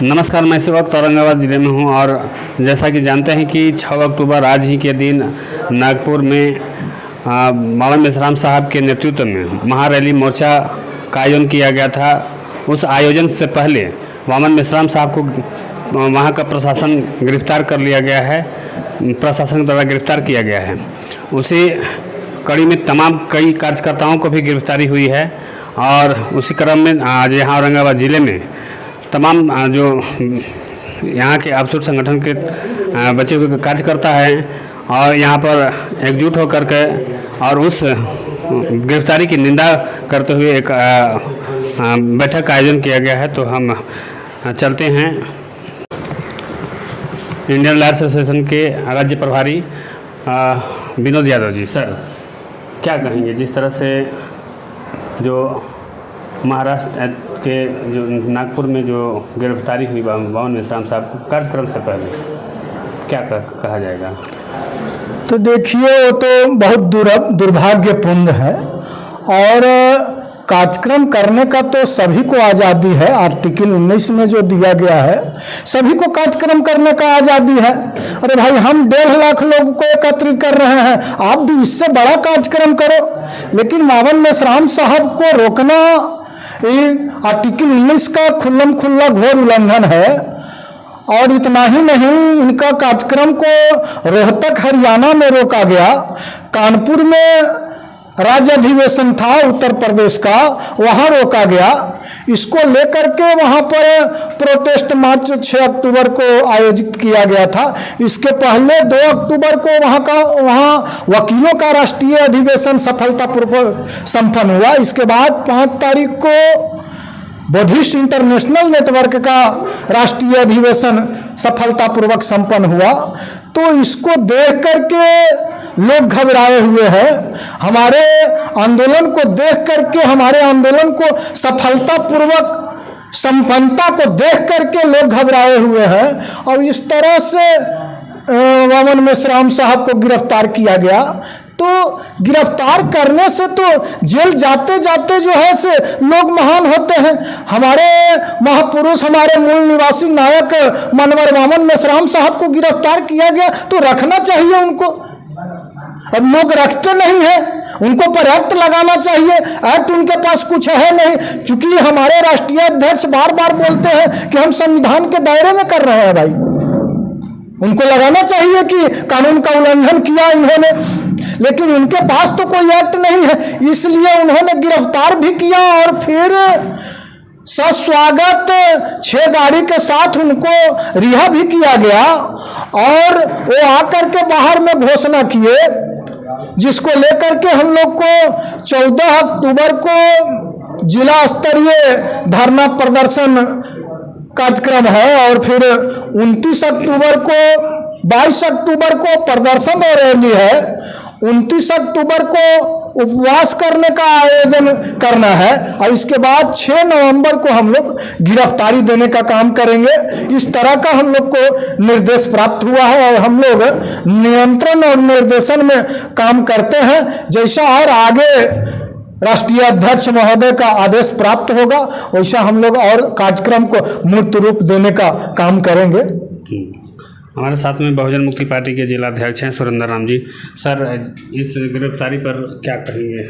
नमस्कार, मैं इस वक्त औरंगाबाद ज़िले में हूं और जैसा कि जानते हैं कि 6 अक्टूबर आज ही के दिन नागपुर में बावन मेश्राम साहब के नेतृत्व में महारैली मोर्चा का आयोजन किया गया था। उस आयोजन से पहले बावन मेश्राम साहब को वहां का प्रशासन गिरफ्तार कर लिया गया है, प्रशासन द्वारा गिरफ्तार किया गया है। उसी कड़ी में तमाम कई कार्यकर्ताओं को भी गिरफ्तारी हुई है और उसी क्रम में आज यहाँ औरंगाबाद ज़िले में तमाम जो यहाँ के अफसर संगठन के बचे हुए कार्यकर्ता हैं और यहाँ पर एकजुट होकर के और उस गिरफ्तारी की निंदा करते हुए एक बैठक का आयोजन किया गया है। तो हम चलते हैं इंडियन लॉयर एसोसिएशन के राज्य प्रभारी विनोद यादव जी। सर, क्या कहेंगे जिस तरह से जो महाराष्ट्र के जो नागपुर में जो गिरफ्तारी हुई बावन मेश्राम साहब को कार्यक्रम से पहले क्या कहा जाएगा? तो देखिए, वो तो बहुत दुर्भाग्यपूर्ण है और कार्यक्रम करने का तो सभी को आज़ादी है। आर्टिकल 19 में जो दिया गया है सभी को कार्यक्रम करने का आज़ादी है। अरे भाई, हम 1.5 लाख लोगों को एकत्रित कर रहे हैं, आप भी इससे बड़ा कार्यक्रम करो। लेकिन बावन मेश्राम साहब को रोकना ये आर्टिकल 19 का खुल्लम खुल्ला घोर उल्लंघन है। और इतना ही नहीं, इनका कार्यक्रम को रोहतक हरियाणा में रोका गया। कानपुर में राज्य अधिवेशन था उत्तर प्रदेश का, वहाँ रोका गया। इसको लेकर के वहाँ पर प्रोटेस्ट मार्च 6 अक्टूबर को आयोजित किया गया था। इसके पहले 2 अक्टूबर को वहाँ वकीलों का राष्ट्रीय अधिवेशन सफलतापूर्वक संपन्न हुआ। इसके बाद 5 तारीख को बुद्धिस्ट इंटरनेशनल नेटवर्क का राष्ट्रीय अधिवेशन सफलतापूर्वक संपन्न हुआ। तो इसको देख करके लोग घबराए हुए हैं। हमारे आंदोलन को देख करके, हमारे आंदोलन को सफलतापूर्वक संपन्नता को देख करके लोग घबराए हुए हैं और इस तरह से बावन मेश्राम साहब को गिरफ्तार किया गया। तो गिरफ्तार करने से तो जेल जाते जाते जो है से लोग महान होते हैं। हमारे महापुरुष, हमारे मूल निवासी नायक मनवर बावन मेश्राम साहब को गिरफ्तार किया गया तो रखना चाहिए उनको। अब लोग रखते नहीं हैं, उनको पर एक्ट लगाना चाहिए। एक्ट उनके पास कुछ है नहीं, क्योंकि हमारे राष्ट्रीय अध्यक्ष बार बार बोलते हैं कि हम संविधान के दायरे में कर रहे हैं। भाई, उनको लगाना चाहिए कि कानून का उल्लंघन किया इन्होंने, लेकिन उनके पास तो कोई एक्ट नहीं है, इसलिए उन्होंने गिरफ्तार भी किया और फिर सस्वागत 6 गाड़ी के साथ उनको रिहा भी किया गया। और वो आकर के बाहर में घोषणा किए, जिसको लेकर के हम लोग को 14 अक्टूबर को जिला स्तरीय धरना प्रदर्शन कार्यक्रम है और फिर 29 अक्टूबर को, 22 अक्टूबर को प्रदर्शन और रैली है। 29 अक्टूबर को उपवास करने का आयोजन करना है और इसके बाद 6 नवंबर को हम लोग गिरफ्तारी देने का काम करेंगे। इस तरह का हम लोग को निर्देश प्राप्त हुआ है और हम लोग नियंत्रण और निर्देशन में काम करते हैं। जैसा और आगे राष्ट्रीय अध्यक्ष महोदय का आदेश प्राप्त होगा वैसा हम लोग और कार्यक्रम को मूर्त रूप देने का काम करेंगे। हमारे साथ में बहुजन मुक्ति पार्टी के जिला अध्यक्ष हैं सुरेंद्र राम जी। सर, इस गिरफ्तारी पर क्या कहेंगे?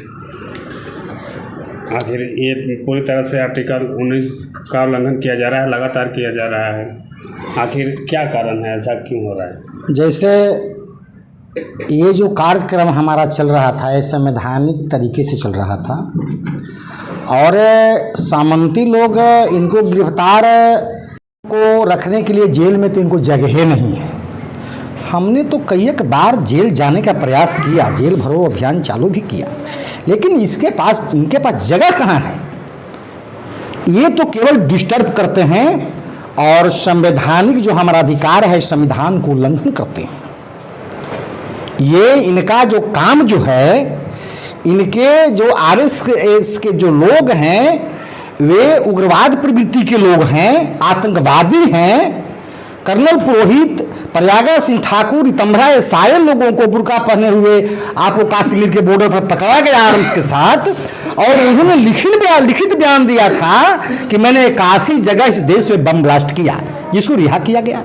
आखिर ये पूरी तरह से आर्टिकल 19 का उल्लंघन किया जा रहा है, लगातार किया जा रहा है। आखिर क्या कारण है, ऐसा क्यों हो रहा है? जैसे ये जो कार्यक्रम हमारा चल रहा था, ये संवैधानिक तरीके से चल रहा था और सामंती लोग इनको गिरफ्तार को रखने के लिए जेल में तो इनको जगह नहीं है। हमने तो कई एक बार जेल जाने का प्रयास किया, जेल भरो अभियान चालू भी किया, लेकिन इनके पास जगह कहाँ है? ये तो केवल डिस्टर्ब करते हैं और संवैधानिक जो हमारा अधिकार है, संविधान को उल्लंघन करते हैं। ये इनका जो काम जो है, इनके जो आरएसएस के जो लोग हैं वे उग्रवाद प्रवृत्ति के लोग हैं, आतंकवादी हैं। कर्नल पुरोहित प्रयागा सिंह ठाकुर, रितंभरा, ये सारे लोगों को बुर्का पहने हुए आपको कश्मीर के बॉर्डर पर पकड़ा गया आर्म्स के साथ, और उन्होंने लिखित बयान दिया था कि मैंने 81 जगह इस देश में बम ब्लास्ट किया, जिसको रिहा किया गया।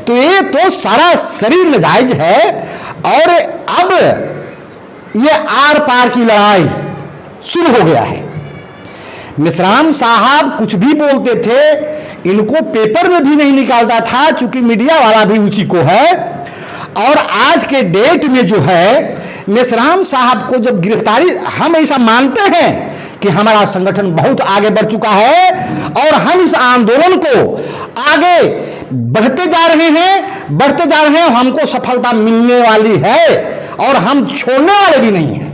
तो ये तो सारा शरीर नाजायज है। और अब ये आर पार की लड़ाई शुरू हो गया है। मेश्राम साहब कुछ भी बोलते थे, इनको पेपर में भी नहीं निकालता था, चूंकि मीडिया वाला भी उसी को है। और आज के डेट में जो है मेश्राम साहब को जब गिरफ्तारी, हम ऐसा मानते हैं कि हमारा संगठन बहुत आगे बढ़ चुका है और हम इस आंदोलन को आगे बढ़ते जा रहे हैं, हमको सफलता मिलने वाली है और हम छोड़ने वाले भी नहीं हैं,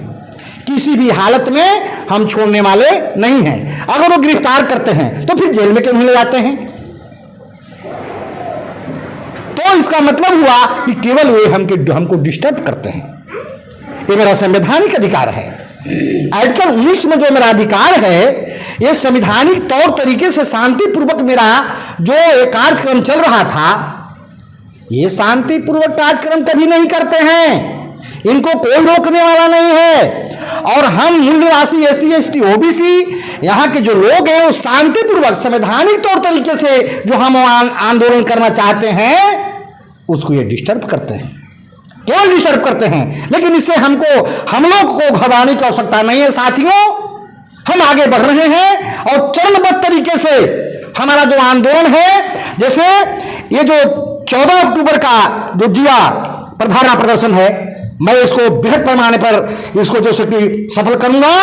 किसी भी हालत में हम छोड़ने वाले नहीं हैं। अगर वो गिरफ्तार करते हैं तो फिर जेल में क्यों नहीं ले जाते हैं? तो इसका मतलब हुआ कि केवल वे हमको डिस्टर्ब करते हैं। ये मेरा संवैधानिक अधिकार है। आर्टिकल 19 में जो मेरा अधिकार है, ये संवैधानिक तौर तरीके से शांतिपूर्वक मेरा जो कार्यक्रम चल रहा था, ये शांतिपूर्वक कार्यक्रम कभी नहीं करते हैं, इनको कोई रोकने वाला नहीं है। और हम मूल्यवासी SC ST OBC यहाँ के जो लोग हैं वो शांतिपूर्वक संवैधानिक तौर तरीके से जो हम आंदोलन करना चाहते हैं उसको ये डिस्टर्ब करते हैं, केवल डिस्टर्ब करते हैं। लेकिन इससे हम लोग को घबराने की आवश्यकता नहीं है साथियों। हम आगे बढ़ रहे हैं और चरणबद्ध तरीके से हमारा जो आंदोलन है, जैसे ये जो 14 अक्टूबर का जो दिया प्रधारणा प्रदर्शन है, मैं इसको बृहद पैमाने पर इसको जैसे कि सफल करूंगा।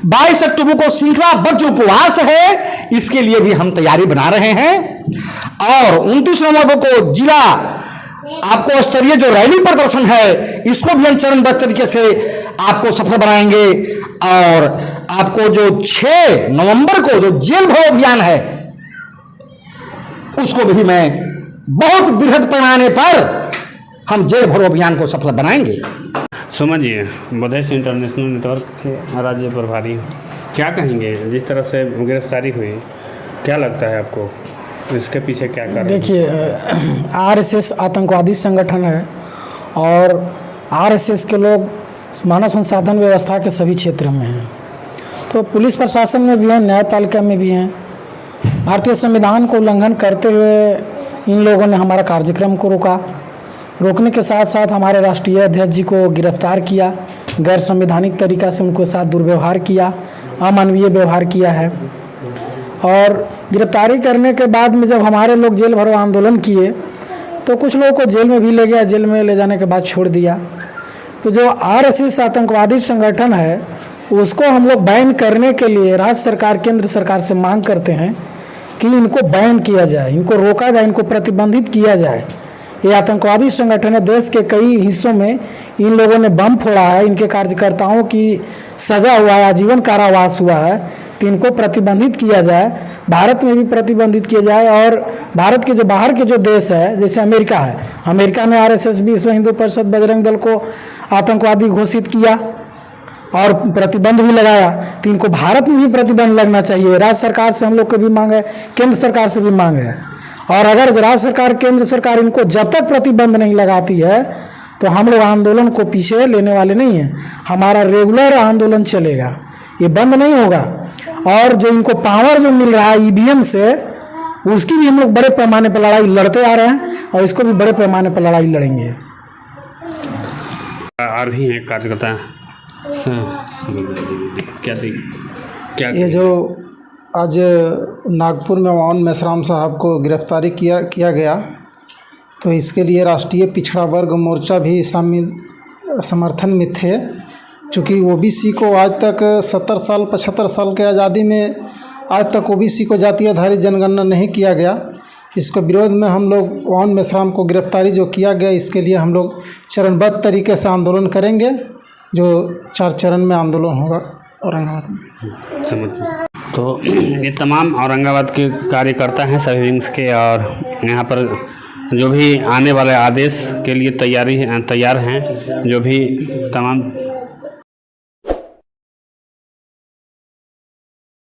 22 अक्टूबर को श्रृंखलाबद्ध उपवास है, इसके लिए भी हम तैयारी बना रहे हैं। और 29 नवंबर को जिला आपको स्तरीय जो रैली प्रदर्शन है, इसको भी हम चरणबद्ध तरीके से आपको सफल बनाएंगे। और आपको जो 6 नवंबर को जो जेल भरो अभियान है, उसको भी मैं बहुत बृहद पैमाने पर हम जेल भरो अभियान को सफल बनाएंगे। Suman ji, Buddhist international network के राज्य प्रभारी, क्या कहेंगे जिस तरह से गिरफ्तारी हुई, क्या लगता है आपको इसके पीछे क्या कारण? देखिए, RSS आतंकवादी संगठन है और RSS के लोग मानव संसाधन व्यवस्था के सभी क्षेत्रों में हैं। तो पुलिस प्रशासन में भी हैं, न्यायपालिका में भी हैं। भारतीय संविधान को उल्लंघन करते हुए इन लोगों ने हमारा कार्यक्रम को रोकने के साथ साथ हमारे राष्ट्रीय अध्यक्ष जी को गिरफ्तार किया, गैर संवैधानिक तरीक़ा से उनके साथ दुर्व्यवहार किया, अमानवीय व्यवहार किया है। और गिरफ्तारी करने के बाद में जब हमारे लोग जेल भरो आंदोलन किए तो कुछ लोगों को जेल में भी ले गया, जेल में ले जाने के बाद छोड़ दिया। तो जो RSS आतंकवादी संगठन है, उसको हम लोग बैन करने के लिए राज्य सरकार, केंद्र सरकार से मांग करते हैं कि इनको बैन किया जाए, इनको रोका जाए, इनको प्रतिबंधित किया जाए। ये आतंकवादी संगठन है, देश के कई हिस्सों में इन लोगों ने बम फोड़ा है, इनके कार्यकर्ताओं की सजा हुआ है, आजीवन कारावास हुआ है। तो इनको प्रतिबंधित किया जाए, भारत में भी प्रतिबंधित किया जाए। और भारत के जो बाहर के जो देश है, जैसे अमेरिका है, अमेरिका ने RSS भी, विश्व हिंदू परिषद, बजरंग दल को आतंकवादी घोषित किया और प्रतिबंध भी लगाया। तो इनको भारत में भी प्रतिबंध लगना चाहिए। राज्य सरकार से हम लोग की भी मांग है, केंद्र सरकार से भी मांग है। और अगर राज्य सरकार, केंद्र सरकार इनको जब तक प्रतिबंध नहीं लगाती है तो हम लोग आंदोलन को पीछे लेने वाले नहीं हैं। हमारा रेगुलर आंदोलन चलेगा, ये बंद नहीं होगा। और जो इनको पावर जो मिल रहा है EVM से, उसकी भी हम लोग बड़े पैमाने पर लड़ाई लड़ते आ रहे हैं और इसको भी बड़े पैमाने पर लड़ाई लड़ेंगे। और भी हैं कार्यकर्ता, क्या ये जो आज नागपुर में वान मेश्राम साहब को गिरफ्तारी किया गया, तो इसके लिए राष्ट्रीय पिछड़ा वर्ग मोर्चा भी समर्थन में थे। चूँकि OBC को आज तक 70 साल 75 साल के आज़ादी में आज तक OBC को जातीय आधारित जनगणना नहीं किया गया। इसके विरोध में हम लोग वान मेश्राम को गिरफ्तारी जो किया गया, इसके लिए हम लोग चरणबद्ध तरीके से आंदोलन करेंगे, जो 4 चरण में आंदोलन होगा औरंगाबाद में। समझ। तो ये तमाम औरंगाबाद के कार्यकर्ता हैं सभी विंग्स के, और यहाँ पर जो भी आने वाले आदेश के लिए तैयार हैं, जो भी तमाम